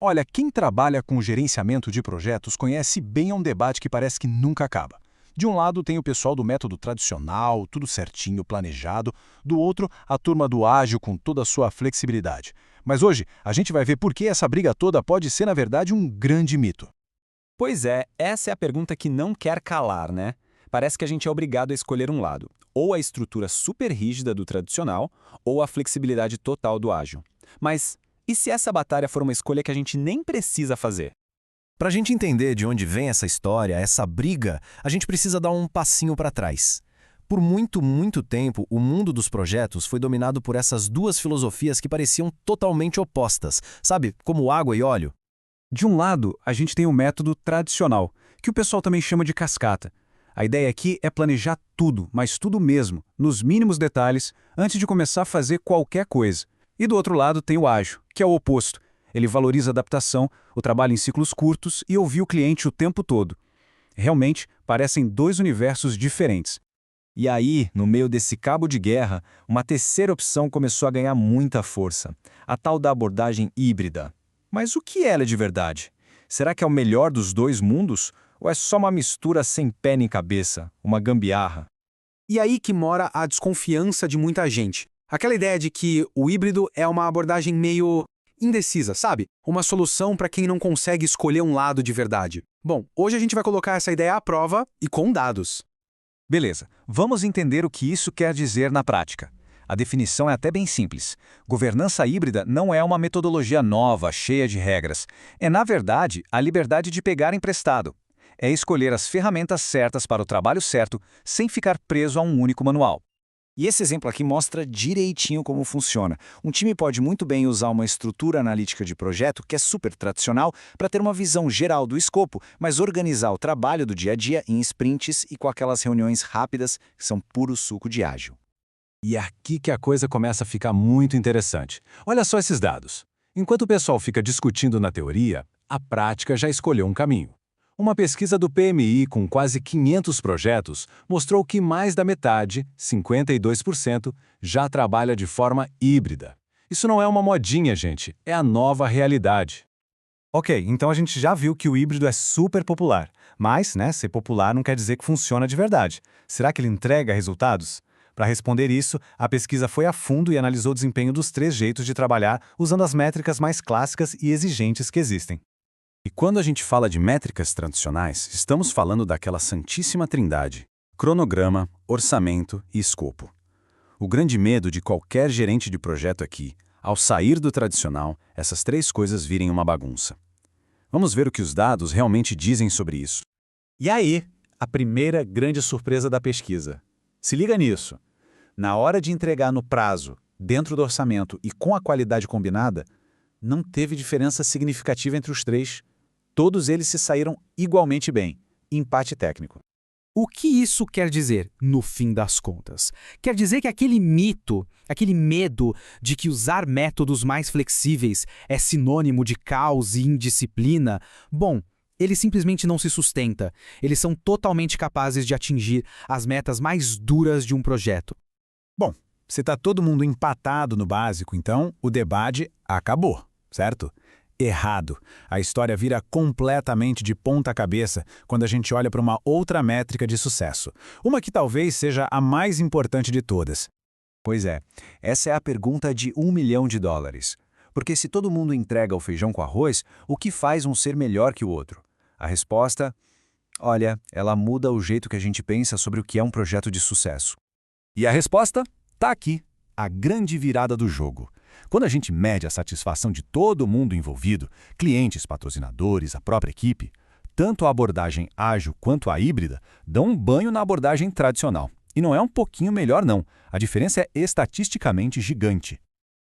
Olha, quem trabalha com gerenciamento de projetos conhece bem um debate que parece que nunca acaba. De um lado tem o pessoal do método tradicional, tudo certinho, planejado. Do outro, a turma do ágil com toda a sua flexibilidade. Mas hoje, a gente vai ver por que essa briga toda pode ser, na verdade, um grande mito. Pois é, essa é a pergunta que não quer calar, né? Parece que a gente é obrigado a escolher um lado, ou a estrutura super rígida do tradicional, ou a flexibilidade total do ágil. Mas e se essa batalha for uma escolha que a gente nem precisa fazer? Para a gente entender de onde vem essa história, essa briga, a gente precisa dar um passinho para trás. Por muito, muito tempo, o mundo dos projetos foi dominado por essas duas filosofias que pareciam totalmente opostas, sabe, como água e óleo. De um lado, a gente tem o método tradicional, que o pessoal também chama de cascata. A ideia aqui é planejar tudo, mas tudo mesmo, nos mínimos detalhes, antes de começar a fazer qualquer coisa. E do outro lado tem o ágil, que é o oposto. Ele valoriza a adaptação, o trabalho em ciclos curtos e ouvir o cliente o tempo todo. Realmente, parecem dois universos diferentes. E aí, no meio desse cabo de guerra, uma terceira opção começou a ganhar muita força, a tal da abordagem híbrida. Mas o que ela é de verdade? Será que é o melhor dos dois mundos? Ou é só uma mistura sem pé nem cabeça, uma gambiarra? E aí que mora a desconfiança de muita gente. Aquela ideia de que o híbrido é uma abordagem meio indecisa, sabe? Uma solução para quem não consegue escolher um lado de verdade. Bom, hoje a gente vai colocar essa ideia à prova e com dados. Beleza, vamos entender o que isso quer dizer na prática. A definição é até bem simples. Governança híbrida não é uma metodologia nova, cheia de regras. É, na verdade, a liberdade de pegar emprestado. É escolher as ferramentas certas para o trabalho certo, sem ficar preso a um único manual. E esse exemplo aqui mostra direitinho como funciona. Um time pode muito bem usar uma estrutura analítica de projeto, que é super tradicional, para ter uma visão geral do escopo, mas organizar o trabalho do dia a dia em sprints e com aquelas reuniões rápidas que são puro suco de ágil. E é aqui que a coisa começa a ficar muito interessante. Olha só esses dados. Enquanto o pessoal fica discutindo na teoria, a prática já escolheu um caminho. Uma pesquisa do PMI com quase 500 projetos mostrou que mais da metade, 52%, já trabalha de forma híbrida. Isso não é uma modinha, gente, é a nova realidade. Ok, então a gente já viu que o híbrido é super popular. Mas, ser popular não quer dizer que funciona de verdade. Será que ele entrega resultados? Para responder isso, a pesquisa foi a fundo e analisou o desempenho dos 3 jeitos de trabalhar usando as métricas mais clássicas e exigentes que existem. E quando a gente fala de métricas tradicionais, estamos falando daquela santíssima trindade: cronograma, orçamento e escopo. O grande medo de qualquer gerente de projeto é que, ao sair do tradicional, essas 3 coisas virem uma bagunça. Vamos ver o que os dados realmente dizem sobre isso. E aí, a primeira grande surpresa da pesquisa. Se liga nisso. Na hora de entregar no prazo, dentro do orçamento e com a qualidade combinada, não teve diferença significativa entre os 3. Todos eles se saíram igualmente bem. Empate técnico. O que isso quer dizer, no fim das contas? Quer dizer que aquele mito, aquele medo de que usar métodos mais flexíveis é sinônimo de caos e indisciplina, bom, ele simplesmente não se sustenta. Eles são totalmente capazes de atingir as metas mais duras de um projeto. Bom, se está todo mundo empatado no básico, então o debate acabou, certo? Errado. A história vira completamente de ponta cabeça quando a gente olha para uma outra métrica de sucesso. Uma que talvez seja a mais importante de todas. Pois é, essa é a pergunta de $1 milhão. Porque se todo mundo entrega o feijão com arroz, o que faz um ser melhor que o outro? A resposta? Olha, ela muda o jeito que a gente pensa sobre o que é um projeto de sucesso. E a resposta? Tá aqui, a grande virada do jogo. Quando a gente mede a satisfação de todo mundo envolvido, clientes, patrocinadores, a própria equipe, tanto a abordagem ágil quanto a híbrida dão um banho na abordagem tradicional. E não é um pouquinho melhor, não. A diferença é estatisticamente gigante.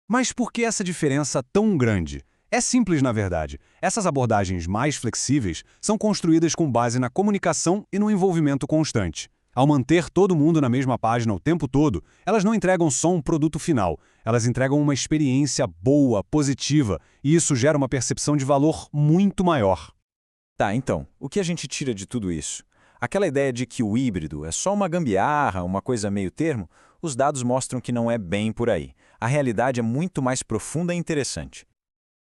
Mas por que essa diferença tão grande? É simples, na verdade. Essas abordagens mais flexíveis são construídas com base na comunicação e no envolvimento constante. Ao manter todo mundo na mesma página o tempo todo, elas não entregam só um produto final, elas entregam uma experiência boa, positiva, e isso gera uma percepção de valor muito maior. Tá, então, o que a gente tira de tudo isso? Aquela ideia de que o híbrido é só uma gambiarra, uma coisa meio termo, os dados mostram que não é bem por aí. A realidade é muito mais profunda e interessante.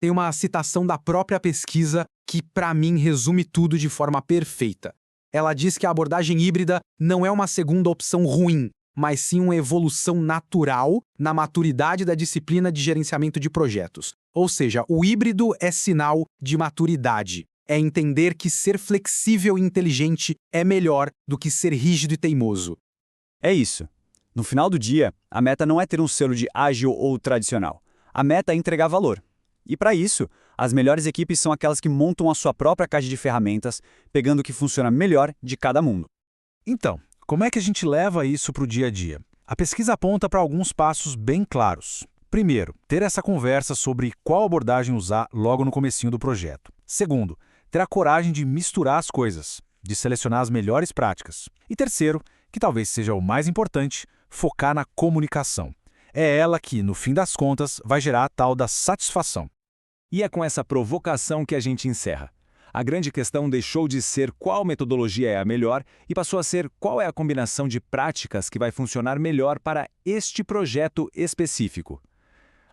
Tem uma citação da própria pesquisa que, para mim, resume tudo de forma perfeita. Ela diz que a abordagem híbrida não é uma segunda opção ruim, mas sim uma evolução natural na maturidade da disciplina de gerenciamento de projetos. Ou seja, o híbrido é sinal de maturidade. É entender que ser flexível e inteligente é melhor do que ser rígido e teimoso. É isso. No final do dia, a meta não é ter um selo de ágil ou tradicional. A meta é entregar valor. E para isso, as melhores equipes são aquelas que montam a sua própria caixa de ferramentas, pegando o que funciona melhor de cada mundo. Então, como é que a gente leva isso para o dia a dia? A pesquisa aponta para alguns passos bem claros. Primeiro, ter essa conversa sobre qual abordagem usar logo no comecinho do projeto. Segundo, ter a coragem de misturar as coisas, de selecionar as melhores práticas. E terceiro, que talvez seja o mais importante, focar na comunicação. É ela que, no fim das contas, vai gerar a tal da satisfação. E é com essa provocação que a gente encerra. A grande questão deixou de ser qual metodologia é a melhor e passou a ser qual é a combinação de práticas que vai funcionar melhor para este projeto específico.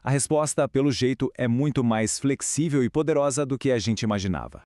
A resposta, pelo jeito, é muito mais flexível e poderosa do que a gente imaginava.